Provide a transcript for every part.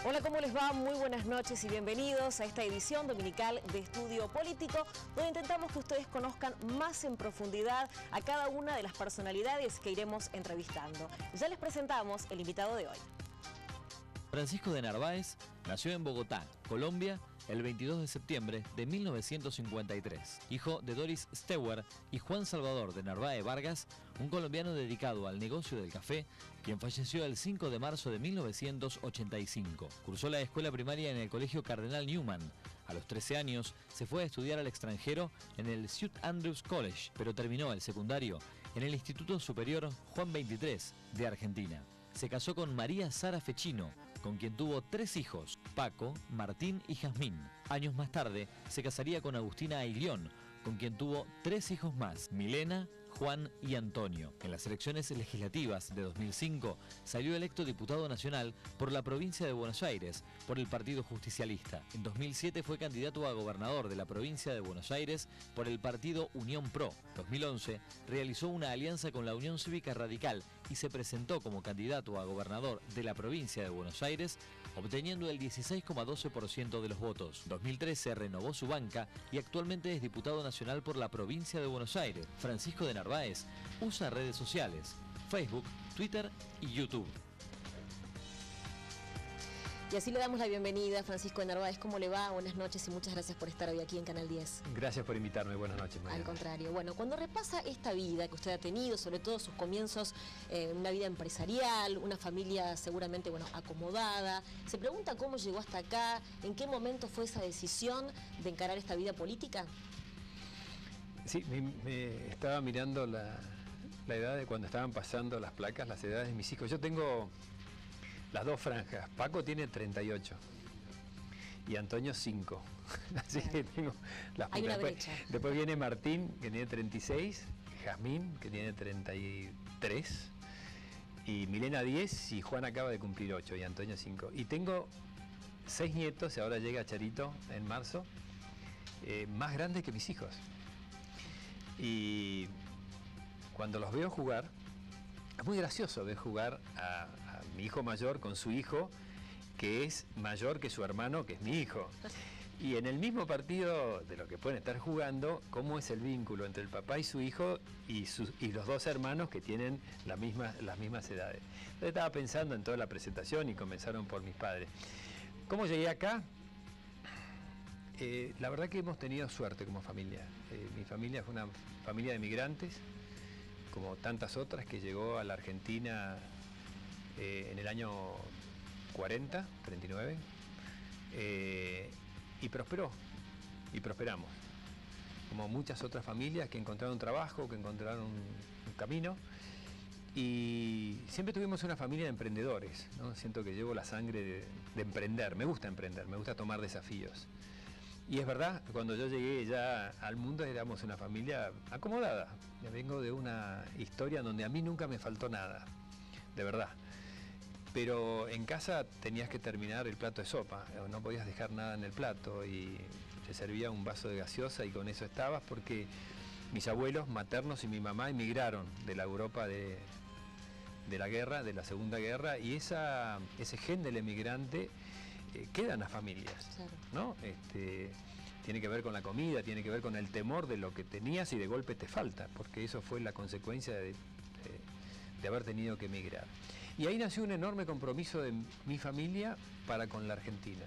Hola, ¿cómo les va? Muy buenas noches y bienvenidos a esta edición dominical de Estudio Político, donde intentamos que ustedes conozcan más en profundidad a cada una de las personalidades que iremos entrevistando. Ya les presentamos el invitado de hoy. Francisco de Narváez nació en Bogotá, Colombia, el 22 de septiembre de 1953, hijo de Doris Steuer y Juan Salvador de Narváez Vargas, un colombiano dedicado al negocio del café, quien falleció el 5 de marzo de 1985. Cursó la escuela primaria en el Colegio Cardenal Newman. A los 13 años se fue a estudiar al extranjero en el St. Andrews College, pero terminó el secundario en el Instituto Superior Juan XXIII de Argentina. Se casó con María Sara Fechino, con quien tuvo 3 hijos, Paco, Martín y Jazmín. Años más tarde se casaría con Agustina Ailión, con quien tuvo 3 hijos más, Milena, Juan y Antonio. En las elecciones legislativas de 2005 salió electo diputado nacional por la provincia de Buenos Aires por el Partido Justicialista. En 2007 fue candidato a gobernador de la provincia de Buenos Aires por el partido Unión Pro. En 2011 realizó una alianza con la Unión Cívica Radical y se presentó como candidato a gobernador de la provincia de Buenos Aires, obteniendo el 16,12% de los votos. En 2013 renovó su banca y actualmente es diputado nacional por la provincia de Buenos Aires. Francisco de Narváez usa redes sociales, Facebook, Twitter y YouTube. Y así le damos la bienvenida a Francisco de Narváez. ¿Cómo le va? Buenas noches y muchas gracias por estar hoy aquí en Canal 10. Gracias por invitarme. Buenas noches, María. Al contrario. Bueno, cuando repasa esta vida que usted ha tenido, sobre todo sus comienzos, una vida empresarial, una familia seguramente, acomodada, se pregunta cómo llegó hasta acá, en qué momento fue esa decisión de encarar esta vida política. Sí, me estaba mirando la edad de cuando estaban pasando las placas, las edades de mis hijos. Yo tengo las 2 franjas. Paco tiene 38 y Antonio 5. Así que tengo las Hay una brecha. Después viene Martín, que tiene 36, Jazmín, que tiene 33, y Milena 10, y Juan acaba de cumplir 8, y Antonio 5. Y tengo 6 nietos, y ahora llega Charito en marzo, más grandes que mis hijos. Y cuando los veo jugar, es muy gracioso ver jugar a mi hijo mayor con su hijo, que es mayor que su hermano, que es mi hijo. Y en el mismo partido de lo que pueden estar jugando, cómo es el vínculo entre el papá y su hijo y los 2 hermanos que tienen las mismas edades. Yo estaba pensando en toda la presentación y comenzaron por mis padres. ¿Cómo llegué acá? La verdad que hemos tenido suerte como familia. Mi familia fue una familia de migrantes, como tantas otras, que llegó a la Argentina en el año 40, 39, y prosperó, y prosperamos. Como muchas otras familias que encontraron trabajo, que encontraron un camino, y siempre tuvimos una familia de emprendedores, ¿no? Siento que llevo la sangre de emprender, me gusta emprender, me gusta tomar desafíos. Y es verdad, cuando yo llegué ya al mundo éramos una familia acomodada. Ya vengo de una historia donde a mí nunca me faltó nada, de verdad. Pero en casa tenías que terminar el plato de sopa, no podías dejar nada en el plato y te servía un vaso de gaseosa y con eso estabas, porque mis abuelos maternos y mi mamá emigraron de la Europa de la guerra, de la Segunda Guerra, y ese gen del emigrante queda en las familias, claro, ¿no? Tiene que ver con la comida, tiene que ver con el temor de lo que tenías y de golpe te falta, porque eso fue la consecuencia de haber tenido que emigrar. Y ahí nació un enorme compromiso de mi familia para con la Argentina.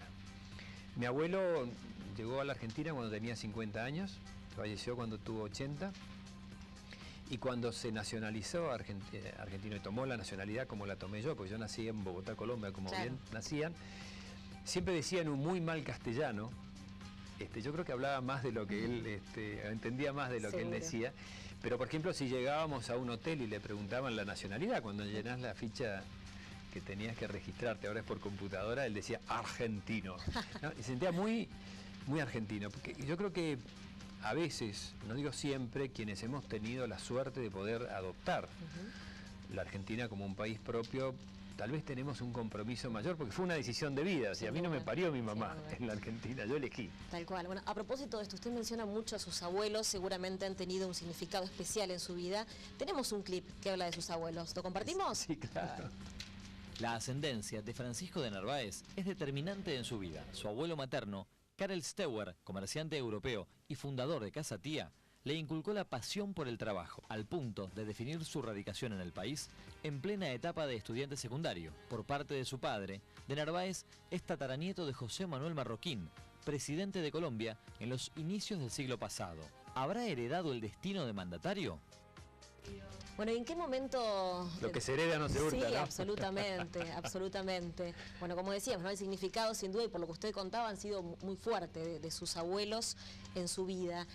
Mi abuelo llegó a la Argentina cuando tenía 50 años, falleció cuando tuvo 80, y cuando se nacionalizó argentino y tomó la nacionalidad como la tomé yo, porque yo nací en Bogotá, Colombia, como claro, bien nacían, siempre decía en un muy mal castellano, yo creo que hablaba más de lo que él, entendía más de lo que él decía, pero por ejemplo si llegábamos a un hotel y le preguntaban la nacionalidad, cuando llenás la ficha que tenías que registrarte, ahora es por computadora, él decía argentino, ¿no? Y se sentía muy, muy argentino, porque yo creo que a veces, no digo siempre, quienes hemos tenido la suerte de poder adoptar la Argentina como un país propio, tal vez tenemos un compromiso mayor, porque fue una decisión de vida. Si a mí no me parió mi mamá en la Argentina, yo elegí. Tal cual. Bueno, a propósito de esto, usted menciona mucho a sus abuelos, seguramente han tenido un significado especial en su vida. Tenemos un clip que habla de sus abuelos. ¿Lo compartimos? Sí, claro. La ascendencia de Francisco de Narváez es determinante en su vida. Su abuelo materno, Karel Steuer, comerciante europeo y fundador de Casa Tía, le inculcó la pasión por el trabajo, al punto de definir su radicación en el país en plena etapa de estudiante secundario. Por parte de su padre, de Narváez es tataranieto de José Manuel Marroquín, presidente de Colombia en los inicios del siglo pasado. ¿Habrá heredado el destino de mandatario? Bueno, ¿y en qué momento...? Lo que se hereda no se hurta, Sí, ¿no? absolutamente, absolutamente. Bueno, como decíamos, ¿no? El significado, sin duda, y por lo que usted contaba, han sido muy fuertes de sus abuelos en su vida.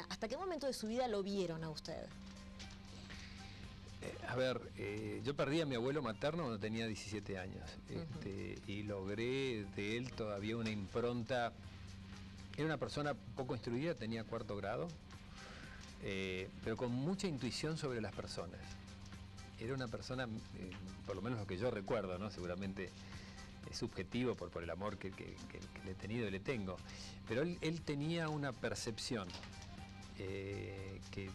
¿Hasta qué momento de su vida lo vieron a usted? Yo perdí a mi abuelo materno cuando tenía 17 años. Y logré de él todavía una impronta. Era una persona poco instruida, tenía 4º grado. Pero con mucha intuición sobre las personas. Era una persona, por lo menos lo que yo recuerdo, ¿no? Seguramente es subjetivo por el amor que le he tenido y le tengo, pero él tenía una percepción que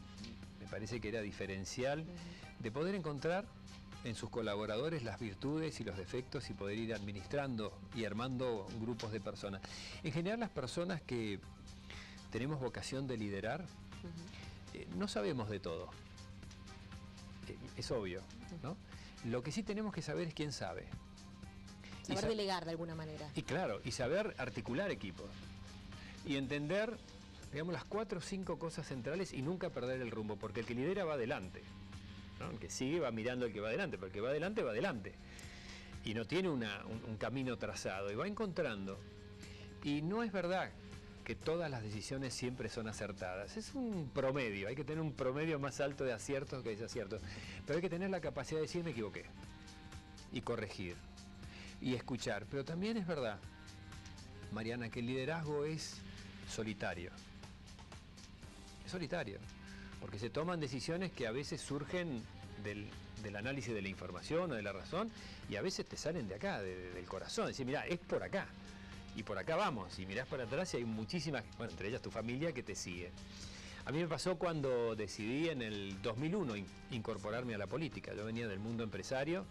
me parece que era diferencial, de poder encontrar en sus colaboradores las virtudes y los defectos y poder ir administrando y armando grupos de personas. En general, las personas que tenemos vocación de liderar, no sabemos de todo, es obvio, ¿no? Lo que sí tenemos que saber es quién sabe. Saber delegar de alguna manera. Y claro, y saber articular equipos. Y entender, digamos, las 4 o 5 cosas centrales y nunca perder el rumbo, porque el que lidera va adelante, ¿no? El que sigue va mirando al que va adelante, pero el que va adelante. Y no tiene un camino trazado, y va encontrando. Y no es verdad que todas las decisiones siempre son acertadas. Es un promedio, hay que tener un promedio más alto de aciertos que desaciertos. Pero hay que tener la capacidad de decir me equivoqué. Y corregir. Y escuchar. Pero también es verdad, Mariana, que el liderazgo es solitario. Es solitario. Porque se toman decisiones que a veces surgen del análisis de la información o de la razón, y a veces te salen de acá, del corazón. Decir, mira, es por acá. Y por acá vamos, y mirás para atrás y hay muchísimas, bueno, entre ellas tu familia que te sigue. A mí me pasó cuando decidí en el 2001 incorporarme a la política. Yo venía del mundo empresario,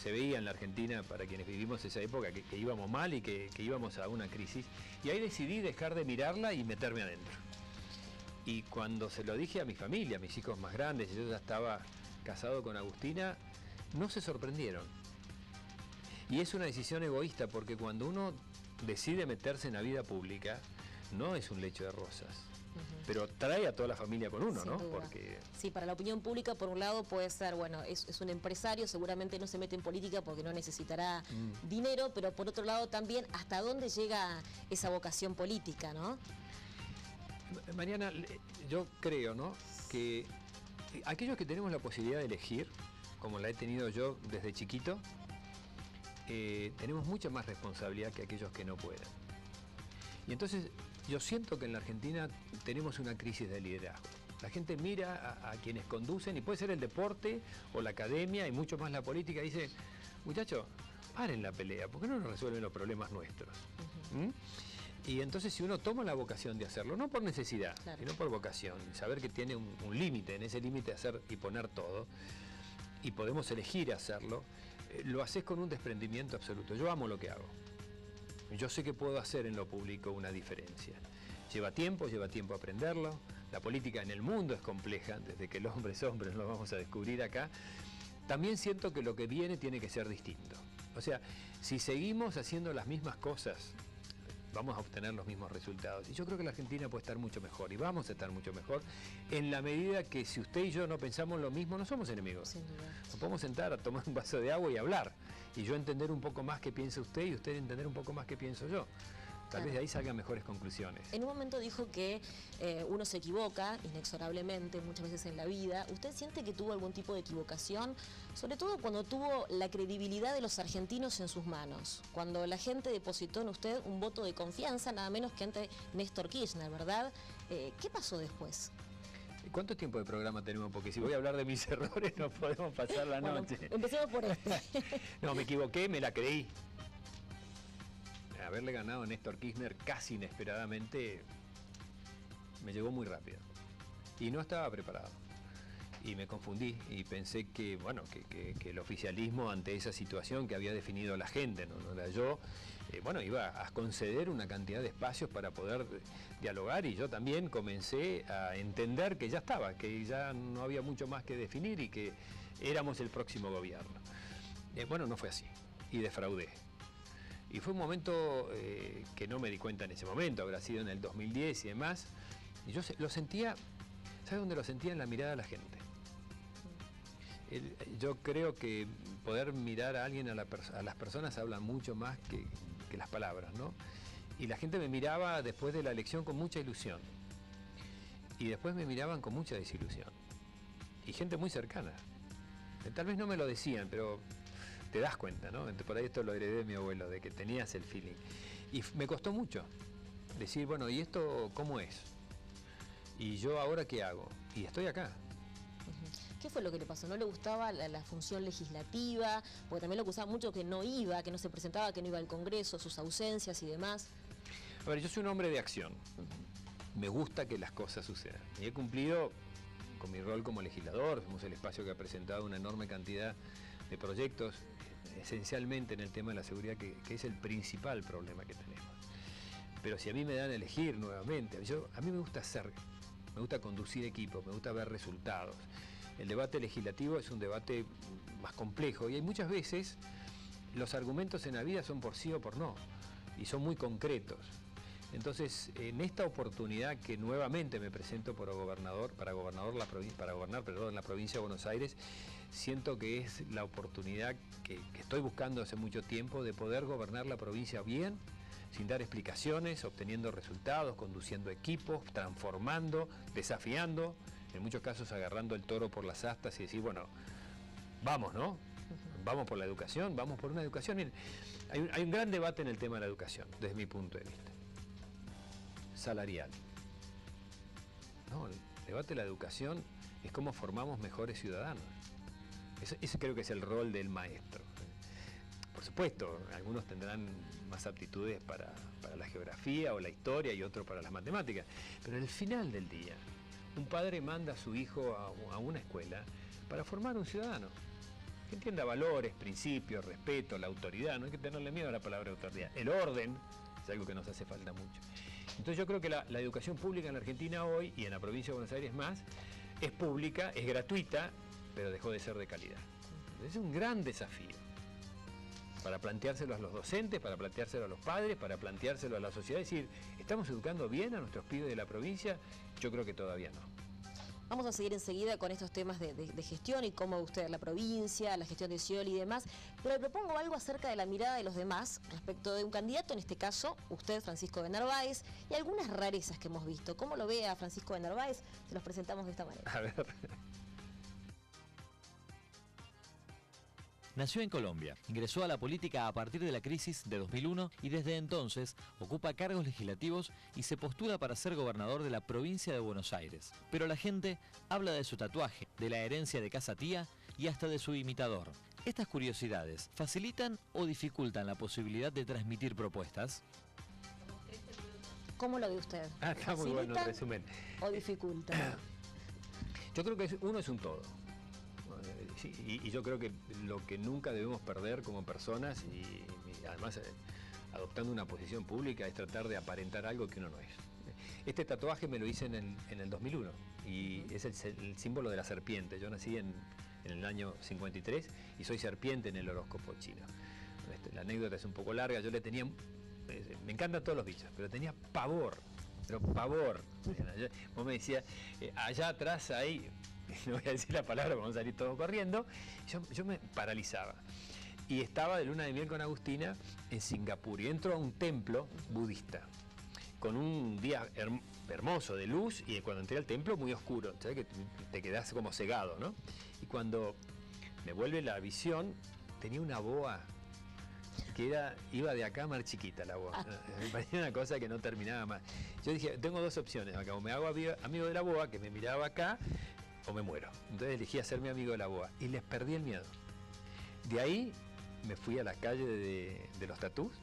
se veía en la Argentina, para quienes vivimos esa época, que íbamos mal y que íbamos a una crisis. Y ahí decidí dejar de mirarla y meterme adentro. Y cuando se lo dije a mi familia, a mis hijos más grandes, yo ya estaba casado con Agustina, no se sorprendieron. Y es una decisión egoísta, porque cuando uno decide meterse en la vida pública, no es un lecho de rosas. Pero trae a toda la familia con uno, Sin ¿no? duda. Porque... Sí, para la opinión pública, por un lado, puede ser, bueno, es un empresario, seguramente no se mete en política porque no necesitará dinero, pero por otro lado también, ¿hasta dónde llega esa vocación política, no? Mariana, yo creo, ¿no?, que aquellos que tenemos la posibilidad de elegir, como la he tenido yo desde chiquito, tenemos mucha más responsabilidad que aquellos que no puedan. Y entonces yo siento que en la Argentina tenemos una crisis de liderazgo. La gente mira a quienes conducen, y puede ser el deporte o la academia y mucho más la política, y dice, muchachos, paren la pelea, ¿por qué no nos resuelven los problemas nuestros? Y entonces si uno toma la vocación de hacerlo, no por necesidad, sino por vocación, saber que tiene un límite, en ese límite hacer y poner todo, y podemos elegir hacerlo, lo haces con un desprendimiento absoluto. Yo amo lo que hago. Yo sé que puedo hacer en lo público una diferencia. Lleva tiempo aprenderlo. La política en el mundo es compleja, desde que el hombre es hombre, lo vamos a descubrir acá. También siento que lo que viene tiene que ser distinto. O sea, si seguimos haciendo las mismas cosas, vamos a obtener los mismos resultados. Y yo creo que la Argentina puede estar mucho mejor, y vamos a estar mucho mejor, en la medida que si usted y yo no pensamos lo mismo, no somos enemigos. Sin duda. Nos podemos sentar a tomar un vaso de agua y hablar. Y yo entender un poco más qué piensa usted y usted entender un poco más qué pienso yo. Tal vez de ahí salgan mejores conclusiones. En un momento dijo que uno se equivoca inexorablemente muchas veces en la vida. ¿Usted siente que tuvo algún tipo de equivocación? Sobre todo cuando tuvo la credibilidad de los argentinos en sus manos. Cuando la gente depositó en usted un voto de confianza, nada menos que ante Néstor Kirchner, ¿verdad? ¿Qué pasó después? ¿Cuánto tiempo de programa tenemos? Porque si voy a hablar de mis errores no podemos pasar la noche. Empecemos por este. No, me equivoqué, me la creí. Haberle ganado a Néstor Kirchner casi inesperadamente me llegó muy rápido. Y no estaba preparado. Y me confundí y pensé que, bueno, que el oficialismo ante esa situación que había definido la gente, no era yo, bueno, iba a conceder una cantidad de espacios para poder dialogar, y yo también comencé a entender que ya estaba, que ya no había mucho más que definir y que éramos el próximo gobierno. Bueno, no fue así y defraudé. Y fue un momento que no me di cuenta en ese momento, habrá sido en el 2010 y demás, y yo lo sentía, ¿sabes dónde lo sentía? En la mirada de la gente. Yo creo que poder mirar a alguien, a las personas, habla mucho más que las palabras, ¿no? Y la gente me miraba después de la elección con mucha ilusión. Y después me miraban con mucha desilusión. Y gente muy cercana. Tal vez no me lo decían, pero te das cuenta, ¿no? Por ahí esto lo heredé de mi abuelo, de que tenías el feeling. Y me costó mucho decir, bueno, ¿y esto cómo es? ¿Y yo ahora qué hago? Y estoy acá. ¿Qué fue lo que le pasó? ¿No le gustaba la función legislativa? Porque también lo acusaba mucho que no iba, que no se presentaba, que no iba al Congreso, sus ausencias y demás. A ver, yo soy un hombre de acción. Me gusta que las cosas sucedan. Y he cumplido con mi rol como legislador. Somos el espacio que ha presentado una enorme cantidad de proyectos, esencialmente en el tema de la seguridad, que es el principal problema que tenemos. Pero si a mí me dan a elegir nuevamente, a mí me gusta hacer, me gusta conducir equipos, me gusta ver resultados. El debate legislativo es un debate más complejo y hay muchas veces los argumentos en la vida son por sí o por no y son muy concretos. Entonces, en esta oportunidad que nuevamente me presento para gobernar la provincia de Buenos Aires, siento que es la oportunidad que estoy buscando hace mucho tiempo de poder gobernar la provincia bien, sin dar explicaciones, obteniendo resultados, conduciendo equipos, transformando, desafiando, en muchos casos agarrando el toro por las astas y decir, bueno, vamos, ¿no? Vamos por la educación, vamos por una educación. Miren, hay un gran debate en el tema de la educación, desde mi punto de vista. Salarial. No, el debate de la educación es cómo formamos mejores ciudadanos. Ese creo que es el rol del maestro. Por supuesto, algunos tendrán más aptitudes para la geografía o la historia y otros para las matemáticas, pero al final del día, un padre manda a su hijo a una escuela para formar un ciudadano que entienda valores, principios, respeto, la autoridad. No hay que tenerle miedo a la palabra autoridad. El orden es algo que nos hace falta mucho. Entonces yo creo que la educación pública en la Argentina hoy, y en la provincia de Buenos Aires más, es pública, es gratuita, pero dejó de ser de calidad. Es un gran desafío para planteárselo a los docentes, para planteárselo a los padres, para planteárselo a la sociedad. Es decir, ¿estamos educando bien a nuestros pibes de la provincia? Yo creo que todavía no. Vamos a seguir enseguida con estos temas de gestión y cómo usted la provincia, la gestión de Scioli y demás, pero le propongo algo acerca de la mirada de los demás respecto de un candidato, en este caso, usted, Francisco de Narváez, y algunas rarezas que hemos visto. ¿Cómo lo ve a Francisco de Narváez? Se los presentamos de esta manera. A ver. Nació en Colombia, ingresó a la política a partir de la crisis de 2001 y desde entonces ocupa cargos legislativos y se postula para ser gobernador de la provincia de Buenos Aires. Pero la gente habla de su tatuaje, de la herencia de casa tía y hasta de su imitador. ¿Estas curiosidades facilitan o dificultan la posibilidad de transmitir propuestas? ¿Cómo lo ve usted? Está muy bueno el resumen. ¿O dificulta? Yo creo que uno es un todo. Sí, y yo creo que lo que nunca debemos perder como personas y además adoptando una posición pública es tratar de aparentar algo que uno no es. Este tatuaje me lo hice en el 2001 y es el símbolo de la serpiente. Yo nací en el año 53 y soy serpiente en el horóscopo chino. La anécdota es un poco larga. Yo le tenía, me encantan todos los bichos, pero tenía pavor. Pero pavor. Vos me decías, allá atrás hay... No voy a decir la palabra, vamos a salir todos corriendo. Yo me paralizaba. Y estaba de luna de miel con Agustina en Singapur. Y entro a un templo budista, con un día hermoso de luz, y cuando entré al templo muy oscuro. ¿Sabes? Que te quedás como cegado, ¿no? Y cuando me vuelve la visión, tenía una boa que iba de acá a Mar Chiquita la boa. Me parecía una cosa que no terminaba más. Yo dije, tengo dos opciones acá, o me hago amigo de la boa, que me miraba acá, o me muero. Entonces elegí hacerme amigo de la boa y les perdí el miedo. De ahí me fui a la calle de los tatús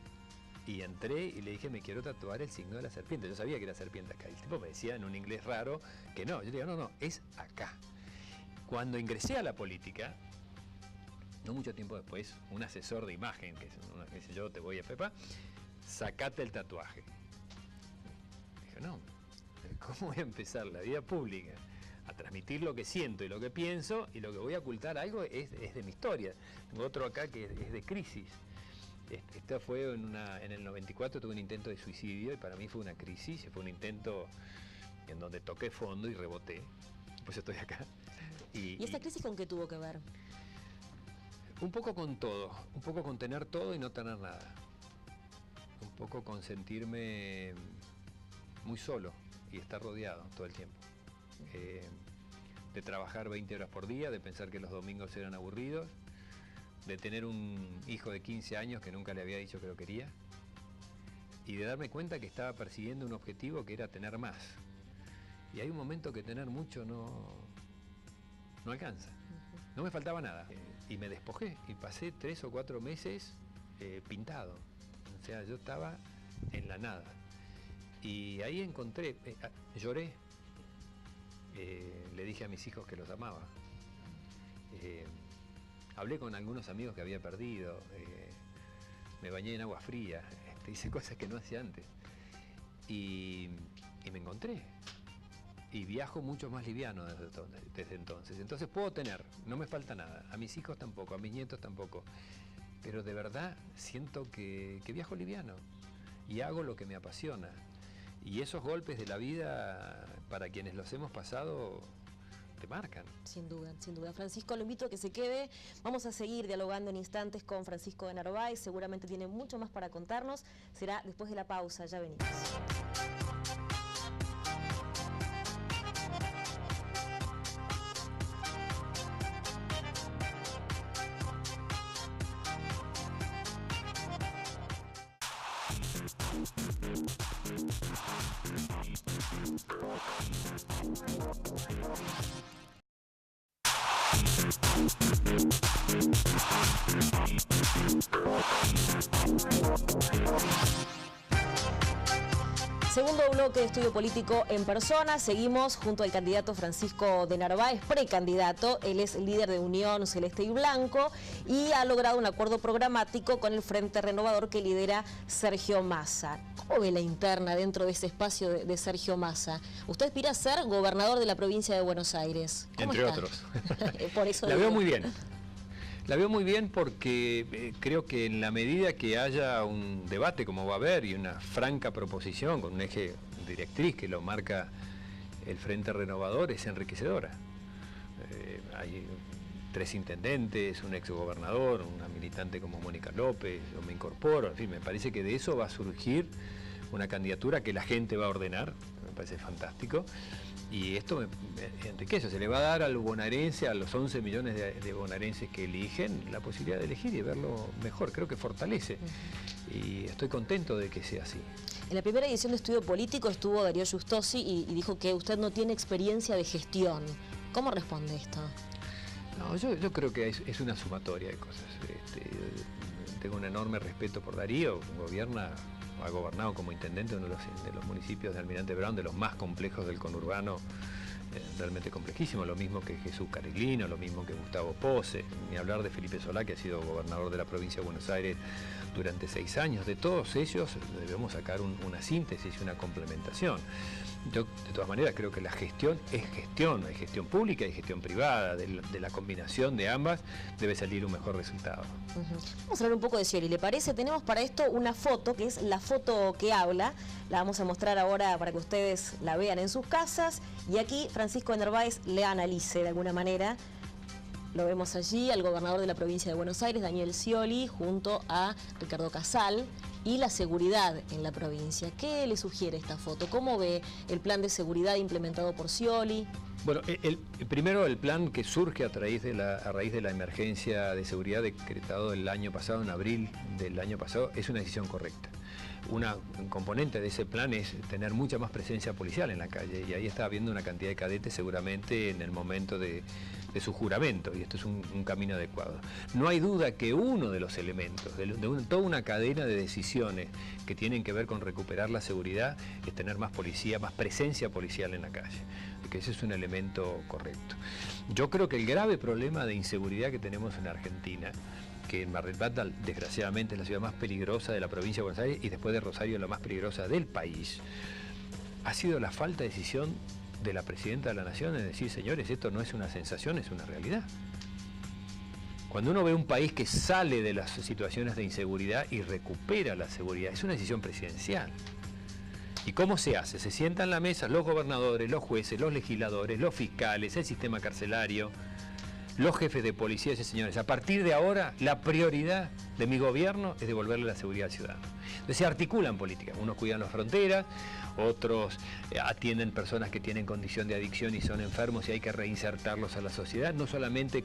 y entré y le dije, me quiero tatuar el signo de la serpiente. Yo sabía que era serpiente acá. Y el tipo me decía en un inglés raro que no. Yo le digo, no, es acá. Cuando ingresé a la política, no mucho tiempo después, un asesor de imagen, que dice, yo te voy a Pepa, sacate el tatuaje. Dije, no, ¿cómo voy a empezar la vida pública? A transmitir lo que siento y lo que pienso, y lo que voy a ocultar algo es de mi historia. Tengo otro acá que es de crisis. Esta fue en el 94, tuve un intento de suicidio y para mí fue una crisis, fue un intento en donde toqué fondo y reboté. Pues estoy acá. ¿Y esta crisis con qué tuvo que ver? Un poco con todo, un poco con tener todo y no tener nada. Un poco con sentirme muy solo y estar rodeado todo el tiempo. De trabajar 20 horas por día, de pensar que los domingos eran aburridos, de tener un hijo de 15 años que nunca le había dicho que lo quería, y de darme cuenta que estaba persiguiendo un objetivo que era tener más. Y hay un momento que tener mucho no alcanza. No me faltaba nada. Y me despojé y pasé 3 o 4 meses pintado. O sea, yo estaba en la nada. Y ahí encontré, lloré. Le dije a mis hijos que los amaba. Hablé con algunos amigos que había perdido. Me bañé en agua fría. Hice cosas que no hacía antes. Y me encontré. Y viajo mucho más liviano desde entonces. Entonces puedo tener, no me falta nada. A mis hijos tampoco, a mis nietos tampoco. Pero de verdad siento que viajo liviano. Y hago lo que me apasiona. Y esos golpes de la vida, para quienes los hemos pasado, te marcan. Sin duda, sin duda. Francisco, lo invito a que se quede. Vamos a seguir dialogando en instantes con Francisco de Narváez. Seguramente tiene mucho más para contarnos. Será después de la pausa. Ya venimos. Segundo bloque de Estudio Político en persona. Seguimos junto al candidato Francisco de Narváez, precandidato. Él es líder de Unión Celeste y Blanco y ha logrado un acuerdo programático con el Frente Renovador que lidera Sergio Massa. ¿Cómo ve la interna dentro de ese espacio de Sergio Massa? Usted aspira a ser gobernador de la provincia de Buenos Aires. Entre otros. Por eso la veo muy bien. La veo muy bien porque creo que en la medida que haya un debate, como va a haber, y una franca proposición con un eje directriz que lo marca el Frente Renovador, es enriquecedora. Hay 3 intendentes, un exgobernador, una militante como Mónica López, yo me incorporo, en fin, me parece que de eso va a surgir una candidatura que la gente va a ordenar, me parece fantástico. Y esto me enriquece, se le va a dar al bonaerense, a los 11 millones de bonaerenses que eligen, la posibilidad de elegir y verlo mejor. Creo que fortalece y estoy contento de que sea así. En la primera edición de Estudio Político estuvo Darío Justosi y dijo que usted no tiene experiencia de gestión. ¿Cómo responde esto? No, yo creo que es una sumatoria de cosas. Tengo un enorme respeto por Darío, ha gobernado como intendente de los municipios de Almirante Brown, de los más complejos del conurbano, realmente complejísimo, lo mismo que Jesús Cariglino, lo mismo que Gustavo Pose, ni hablar de Felipe Solá, que ha sido gobernador de la provincia de Buenos Aires durante 6 años. De todos ellos debemos sacar una síntesis y una complementación. Yo, de todas maneras, creo que la gestión es gestión, hay gestión pública y gestión privada, de la combinación de ambas debe salir un mejor resultado. Vamos a hablar un poco de Scioli, ¿le parece? Tenemos para esto una foto, que es la foto que habla, la vamos a mostrar ahora para que ustedes la vean en sus casas, y aquí Francisco de Narváez le analice de alguna manera. Lo vemos allí, al gobernador de la provincia de Buenos Aires, Daniel Scioli, junto a Ricardo Casal, y la seguridad en la provincia. ¿Qué le sugiere esta foto? ¿Cómo ve el plan de seguridad implementado por Scioli? Bueno, primero el plan que surge a raíz de la emergencia de seguridad decretado el año pasado, en abril del año pasado, es una decisión correcta. Un componente de ese plan es tener mucha más presencia policial en la calle, y ahí está habiendo una cantidad de cadetes seguramente en el momento de su juramento, y esto es un camino adecuado. No hay duda que uno de los elementos toda una cadena de decisiones que tienen que ver con recuperar la seguridad es tener más policía, más presencia policial en la calle, que ese es un elemento correcto. Yo creo que el grave problema de inseguridad que tenemos en Argentina, que en Mar del Plata desgraciadamente es la ciudad más peligrosa de la provincia de Buenos Aires y después de Rosario la más peligrosa del país, ha sido la falta de decisión de la Presidenta de la Nación de decir, señores, esto no es una sensación, es una realidad. Cuando uno ve un país que sale de las situaciones de inseguridad y recupera la seguridad, es una decisión presidencial. ¿Y cómo se hace? Se sientan en la mesa los gobernadores, los jueces, los legisladores, los fiscales, el sistema carcelario, los jefes de policía, y señores, a partir de ahora la prioridad de mi gobierno es devolverle la seguridad al ciudadano. Entonces se articulan políticas, unos cuidan las fronteras, otros atienden personas que tienen condición de adicción y son enfermos y hay que reinsertarlos a la sociedad, no solamente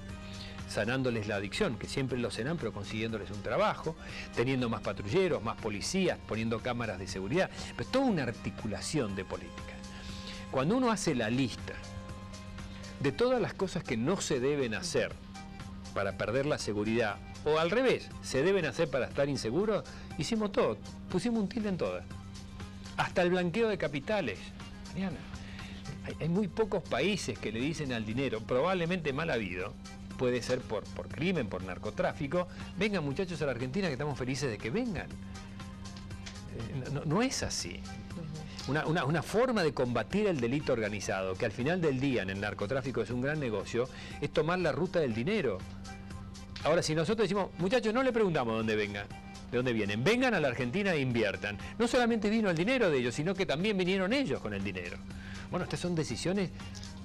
sanándoles la adicción, que siempre lo serán, pero consiguiéndoles un trabajo, teniendo más patrulleros, más policías, poniendo cámaras de seguridad, pero toda una articulación de políticas. Cuando uno hace la lista de todas las cosas que no se deben hacer para perder la seguridad, o al revés, se deben hacer para estar inseguros, hicimos todo, pusimos un tilde en todas. Hasta el blanqueo de capitales. Mariana, hay muy pocos países que le dicen al dinero, probablemente mal habido, puede ser por crimen, por narcotráfico, vengan muchachos a la Argentina que estamos felices de que vengan. No es así. Una forma de combatir el delito organizado, que al final del día en el narcotráfico es un gran negocio, es tomar la ruta del dinero. Ahora, si nosotros decimos, muchachos, no le preguntamos dónde vengan, de dónde vienen, vengan a la Argentina e inviertan. No solamente vino el dinero de ellos, sino que también vinieron ellos con el dinero. Bueno, estas son decisiones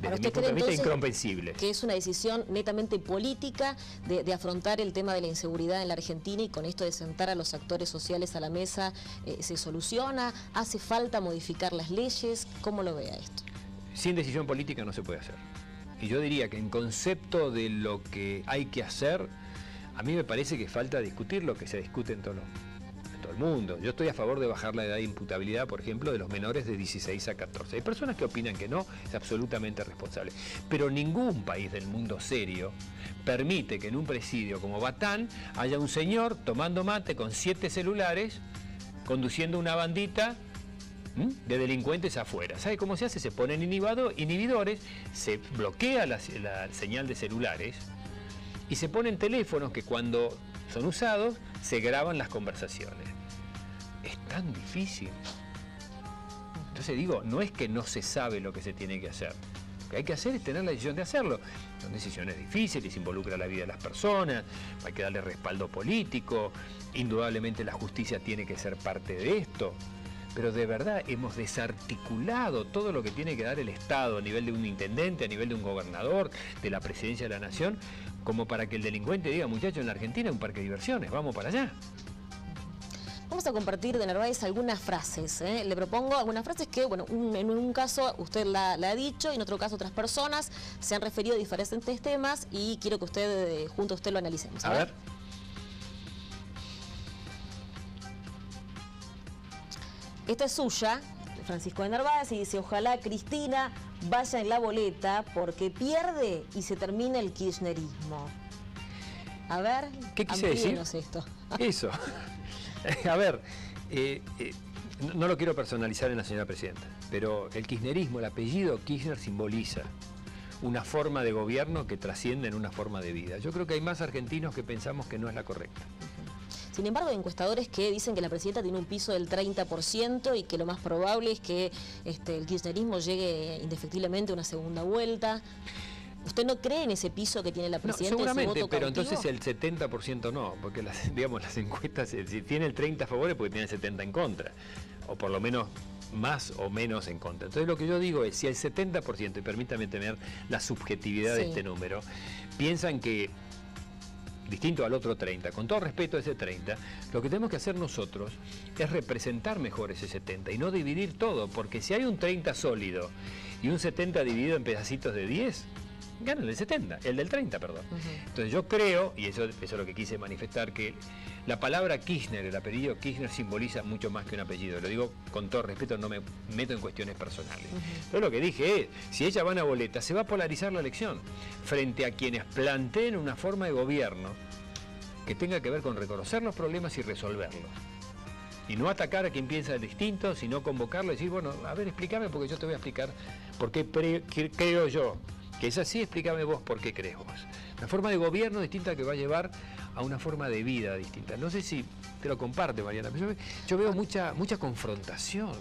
desde mi punto de vista incomprensibles. Que es una decisión netamente política de afrontar el tema de la inseguridad en la Argentina, y con esto de sentar a los actores sociales a la mesa se soluciona. ¿Hace falta modificar las leyes? ¿Cómo lo ve a esto? Sin decisión política no se puede hacer. Y yo diría que en concepto de lo que hay que hacer, a mí me parece que falta discutir lo que se discute en todo el mundo. Yo estoy a favor de bajar la edad de imputabilidad, por ejemplo, de los menores de 16 a 14. Hay personas que opinan que no, es absolutamente responsable. Pero ningún país del mundo serio permite que en un presidio como Batán haya un señor tomando mate con 7 celulares, conduciendo una bandita de delincuentes afuera. ¿Sabe cómo se hace? Se ponen inhibidores, se bloquea la señal de celulares y se ponen teléfonos que cuando son usados se graban las conversaciones. Es tan difícil. Entonces digo, no es que no se sabe lo que se tiene que hacer. Lo que hay que hacer es tener la decisión de hacerlo. Son decisiones difíciles, involucra la vida de las personas, hay que darle respaldo político, indudablemente la justicia tiene que ser parte de esto. Pero de verdad hemos desarticulado todo lo que tiene que dar el Estado a nivel de un intendente, a nivel de un gobernador, de la presidencia de la nación, como para que el delincuente diga, muchachos, en la Argentina hay un parque de diversiones, vamos para allá. Vamos a compartir de Narváez algunas frases. Le propongo algunas frases que, bueno, en un caso usted la ha dicho y en otro caso otras personas se han referido a diferentes temas y quiero que usted, junto a usted, lo analicemos. A ver. Esta es suya, Francisco de Narváez, y dice, ojalá Cristina vaya en la boleta porque pierde y se termina el kirchnerismo. A ver, ¿qué quise decir? Esto. Eso. A ver, no lo quiero personalizar en la señora presidenta, pero el kirchnerismo, el apellido Kirchner simboliza una forma de gobierno que trasciende en una forma de vida. Yo creo que hay más argentinos que pensamos que no es la correcta. Sin embargo, hay encuestadores que dicen que la presidenta tiene un piso del 30% y que lo más probable es que el kirchnerismo llegue indefectiblemente a una segunda vuelta. ¿Usted no cree en ese piso que tiene la presidenta? No, seguramente, ese voto pero cautivo? Entonces el 70% no, porque las encuestas, si tiene el 30 a favor es porque tiene el 70 en contra, o por lo menos más o menos en contra. Entonces lo que yo digo es, si el 70%, y permítame tener la subjetividad de este número, piensan que distinto al otro 30, con todo respeto a ese 30, lo que tenemos que hacer nosotros es representar mejor ese 70 y no dividir todo, porque si hay un 30 sólido y un 70 dividido en pedacitos de 10, gana el del 70, el del 30, perdón. Entonces yo creo, y eso es lo que quise manifestar, que la palabra Kirchner, el apellido Kirchner simboliza mucho más que un apellido. Lo digo con todo respeto, no me meto en cuestiones personales. Pero lo que dije es, si ella va a boleta, se va a polarizar la elección frente a quienes planteen una forma de gobierno que tenga que ver con reconocer los problemas y resolverlos. Y no atacar a quien piensa distinto, sino convocarlo y decir, bueno, a ver, explícame porque yo te voy a explicar por qué creo yo. Que es así, explícame vos por qué crees vos. Una forma de gobierno distinta que va a llevar a una forma de vida distinta. No sé si te lo comparte, Mariana, pero yo veo mucha confrontación.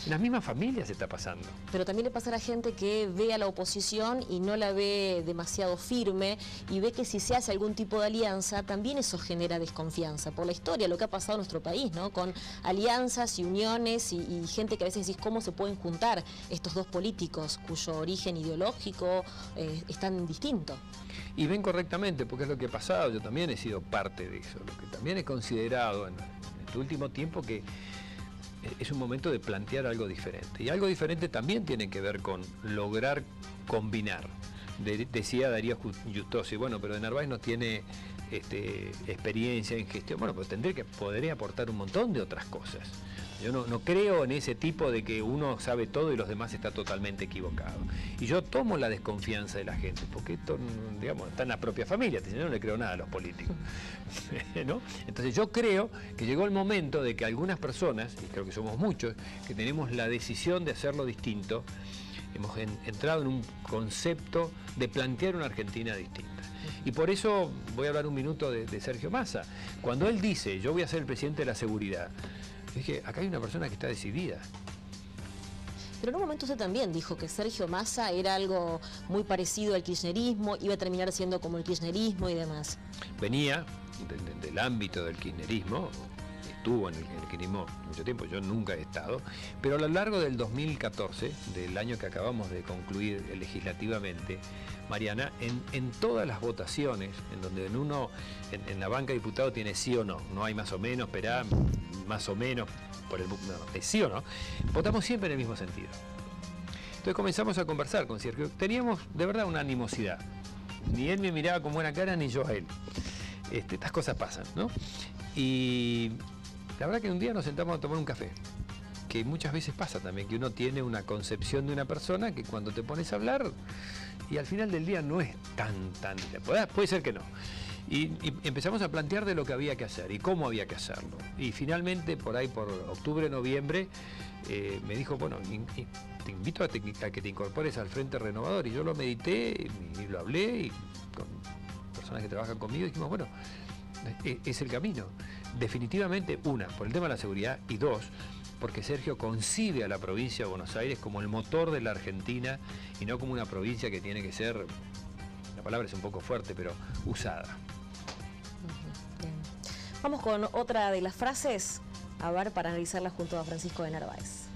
En las mismas familias se está pasando. Pero también le pasa a la gente que ve a la oposición y no la ve demasiado firme y ve que si se hace algún tipo de alianza, también eso genera desconfianza. Por la historia, lo que ha pasado en nuestro país, ¿no? Con alianzas y uniones y gente que a veces decís cómo se pueden juntar estos dos políticos cuyo origen ideológico es tan distinto. Y ven correctamente, porque es lo que ha pasado, yo también he sido parte de eso, lo que también he considerado en este último tiempo que es un momento de plantear algo diferente. Y algo diferente también tiene que ver con lograr combinar. Decía Darío Justosi, bueno, pero de Narváez no tiene experiencia en gestión, bueno, pues podría aportar un montón de otras cosas. Yo no creo en ese tipo de que uno sabe todo y los demás está totalmente equivocado. Y yo tomo la desconfianza de la gente, porque esto, digamos, está en la propia familia, yo no le creo nada a los políticos. ¿No? Entonces yo creo que llegó el momento de que algunas personas, y creo que somos muchos, que tenemos la decisión de hacerlo distinto, hemos entrado en un concepto de plantear una Argentina distinta. Y por eso voy a hablar un minuto de Sergio Massa. Cuando él dice, yo voy a ser el presidente de la seguridad, dije, acá hay una persona que está decidida. Pero en un momento usted también dijo que Sergio Massa era algo muy parecido al kirchnerismo, iba a terminar siendo como el kirchnerismo y demás. Venía del ámbito del kirchnerismo, estuvo en el kirchnerismo mucho tiempo, yo nunca he estado, pero a lo largo del 2014, del año que acabamos de concluir legislativamente, Mariana, en todas las votaciones, en donde en la banca de diputados tiene sí o no, no hay más o menos, esperá, más o menos, es sí o no, votamos siempre en el mismo sentido. Entonces comenzamos a conversar con Sergio, teníamos de verdad una animosidad, ni él me miraba con buena cara, ni yo a él. Estas cosas pasan, ¿no? Y la verdad que un día nos sentamos a tomar un café, que muchas veces pasa también, que uno tiene una concepción de una persona que cuando te pones a hablar, y al final del día no es tan, puede ser que no. Y empezamos a plantear de lo que había que hacer y cómo había que hacerlo. Y finalmente, por ahí, por octubre, noviembre, me dijo, bueno, te invito a que te incorpores al Frente Renovador. Y yo lo medité y lo hablé y con personas que trabajan conmigo y dijimos, bueno, es el camino. Definitivamente, una, por el tema de la seguridad, y dos, porque Sergio concibe a la provincia de Buenos Aires como el motor de la Argentina y no como una provincia que tiene que ser, la palabra es un poco fuerte, pero usada. Bien. Vamos con otra de las frases, a ver, para analizarla junto a Francisco de Narváez.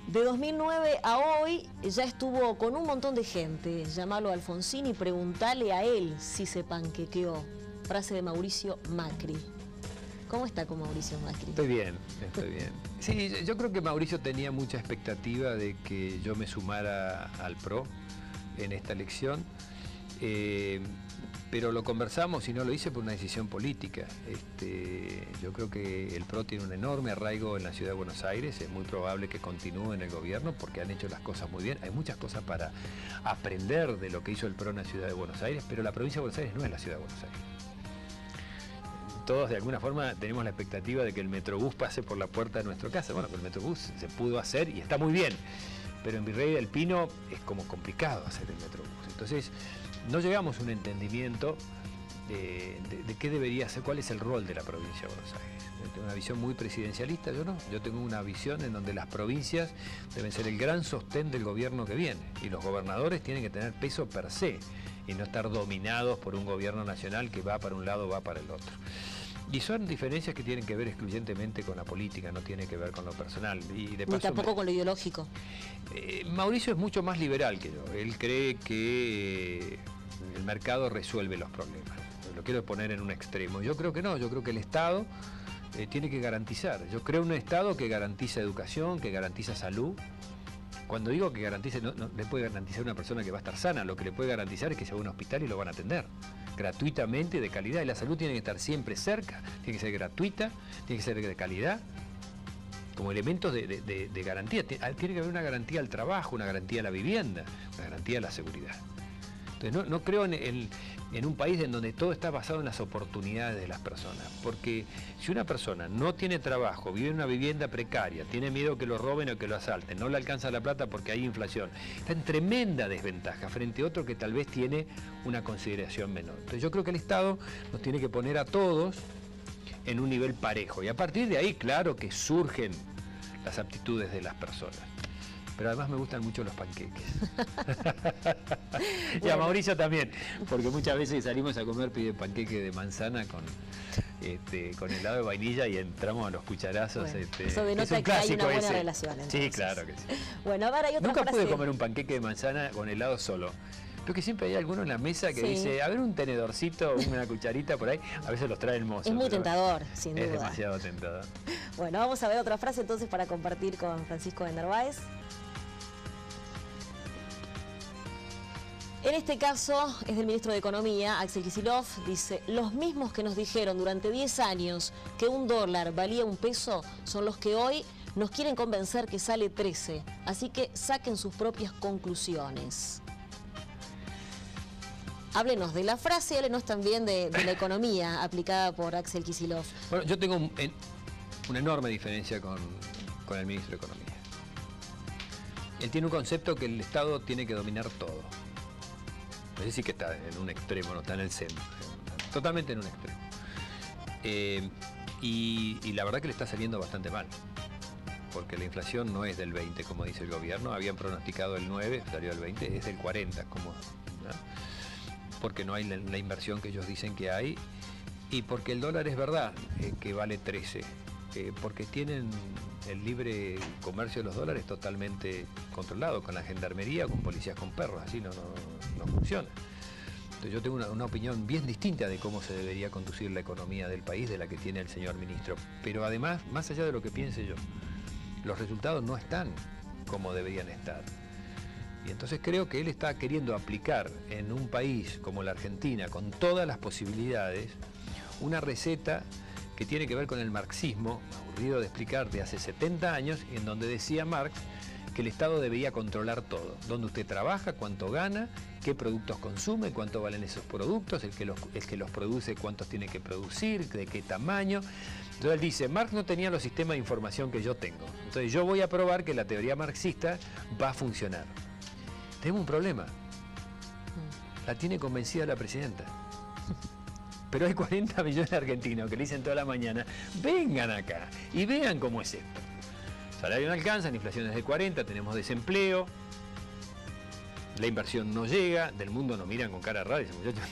De 2009 a hoy ya estuvo con un montón de gente. Llamalo a Alfonsín y preguntale a él si se panquequeó. Frase de Mauricio Macri. ¿Cómo está con Mauricio Macri? Estoy bien. Sí, yo creo que Mauricio tenía mucha expectativa de que yo me sumara al PRO en esta elección, pero lo conversamos y no lo hice por una decisión política. Yo creo que el PRO tiene un enorme arraigo en la ciudad de Buenos Aires, es muy probable que continúe en el gobierno porque han hecho las cosas muy bien. Hay muchas cosas para aprender de lo que hizo el PRO en la ciudad de Buenos Aires, pero la provincia de Buenos Aires no es la ciudad de Buenos Aires. Todos de alguna forma tenemos la expectativa de que el Metrobús pase por la puerta de nuestra casa. Bueno, el Metrobús se pudo hacer y está muy bien, pero en Virrey del Pino es como complicado hacer el Metrobús. Entonces, no llegamos a un entendimiento de qué debería ser, cuál es el rol de la provincia de Buenos Aires. Yo tengo una visión muy presidencialista, yo no. Yo tengo una visión en donde las provincias deben ser el gran sostén del gobierno que viene y los gobernadores tienen que tener peso per se y no estar dominados por un gobierno nacional que va para un lado o va para el otro. Y son diferencias que tienen que ver excluyentemente con la política, no tiene que ver con lo personal. Y de Ni tampoco con lo ideológico. Mauricio es mucho más liberal que yo. Él cree que el mercado resuelve los problemas. Lo quiero poner en un extremo. Yo creo que no, yo creo que el Estado tiene que garantizar. Yo creo un Estado que garantiza educación, que garantiza salud. Cuando digo que garantice, no le puede garantizar a una persona que va a estar sana, lo que le puede garantizar es que se va a un hospital y lo van a atender gratuitamente, de calidad, y la salud tiene que estar siempre cerca, tiene que ser gratuita, tiene que ser de calidad, como elementos de garantía. Tiene que haber una garantía al trabajo, una garantía a la vivienda, una garantía a la seguridad. Entonces no creo en un país en donde todo está basado en las oportunidades de las personas, porque si una persona no tiene trabajo, vive en una vivienda precaria, tiene miedo que lo roben o que lo asalten, no le alcanza la plata porque hay inflación, está en tremenda desventaja frente a otro que tal vez tiene una consideración menor. Entonces yo creo que el Estado nos tiene que poner a todos en un nivel parejo, y a partir de ahí, claro que surgen las aptitudes de las personas. Pero además me gustan mucho los panqueques. Y a Mauricio también, porque muchas veces salimos a comer, pide panqueque de manzana con helado de vainilla y entramos a los cucharazos. Bueno, eso denota que hay una buena relación. Entonces. Sí, claro que sí. Bueno, a ver, hay otra Nunca frase. pude comer un panqueque de manzana con helado solo. Creo que siempre hay alguno en la mesa que dice, a ver, un tenedorcito, una cucharita por ahí. A veces los trae el mozo. Es muy tentador, sin duda. Es demasiado tentador. Bueno, vamos a ver otra frase entonces para compartir con Francisco de Narváez. En este caso es del ministro de Economía, Axel Kicillof, dice: los mismos que nos dijeron durante 10 años que un dólar valía un peso son los que hoy nos quieren convencer que sale 13. Así que saquen sus propias conclusiones. Háblenos de la frase y háblenos también de la economía aplicada por Axel Kicillof. Bueno, yo tengo una enorme diferencia con el ministro de Economía. Él tiene un concepto que el Estado tiene que dominar todo. Es decir, que está en un extremo, no está en el centro, totalmente en un extremo. Y la verdad que le está saliendo bastante mal, porque la inflación no es del 20, como dice el gobierno. Habían pronosticado el 9, salió el 20, es del 40, ¿no? Porque no hay la inversión que ellos dicen que hay, y porque el dólar es verdad que vale 13, porque tienen el libre comercio de los dólares totalmente controlado, con la gendarmería, con policías con perros, así no funciona. Entonces yo tengo una opinión bien distinta de cómo se debería conducir la economía del país de la que tiene el señor ministro. Pero además, más allá de lo que piense yo, los resultados no están como deberían estar. Y entonces creo que él está queriendo aplicar en un país como la Argentina, con todas las posibilidades, una receta que tiene que ver con el marxismo, aburrido de explicar, de hace 70 años, en donde decía Marx que el Estado debería controlar todo. Dónde usted trabaja, cuánto gana, qué productos consume, cuánto valen esos productos, el que los produce, cuántos tiene que producir, de qué tamaño. Entonces él dice, Marx no tenía los sistemas de información que yo tengo. Entonces yo voy a probar que la teoría marxista va a funcionar. Tenemos un problema. La tiene convencida la presidenta. Pero hay 40 millones de argentinos que le dicen toda la mañana, vengan acá y vean cómo es esto. Salario no alcanza, la inflación es de 40, tenemos desempleo, la inversión no llega, del mundo nos miran con cara rara, dicen, muchachos,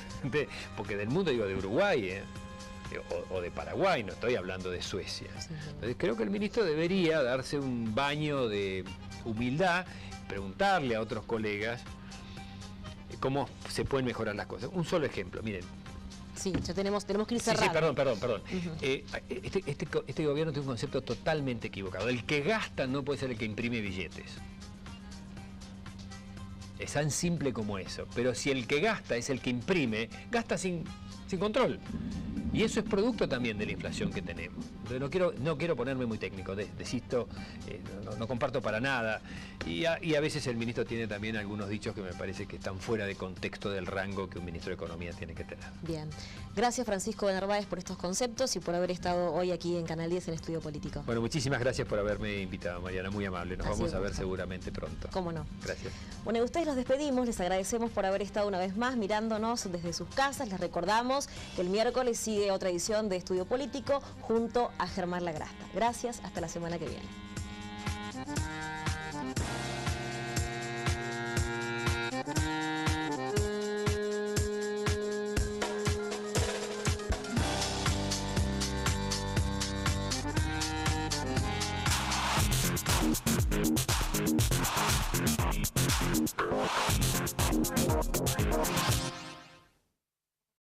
porque del mundo digo de Uruguay o de Paraguay, no estoy hablando de Suecia. Entonces creo que el ministro debería darse un baño de humildad, preguntarle a otros colegas cómo se pueden mejorar las cosas. Un solo ejemplo, miren. Sí, ya tenemos que ir cerrando. Sí, perdón. Este gobierno tiene un concepto totalmente equivocado. El que gasta no puede ser el que imprime billetes. Es tan simple como eso. Pero si el que gasta es el que imprime, gasta sin control. Y eso es producto también de la inflación que tenemos. Entonces no quiero ponerme muy técnico, desisto, no comparto para nada. Y a veces el ministro tiene también algunos dichos que me parece que están fuera de contexto del rango que un ministro de Economía tiene que tener. Bien. Gracias, Francisco de Narváez, por estos conceptos y por haber estado hoy aquí en Canal 10 en Estudio Político. Bueno, muchísimas gracias por haberme invitado, Mariana, muy amable. Nos vamos a ver seguramente pronto. ¿Cómo no? Gracias. Bueno, y ustedes los despedimos, les agradecemos por haber estado una vez más mirándonos desde sus casas. Les recordamos que el miércoles sigue otra edición de Estudio Político junto a Germán Lagrasta. Gracias, hasta la semana que viene.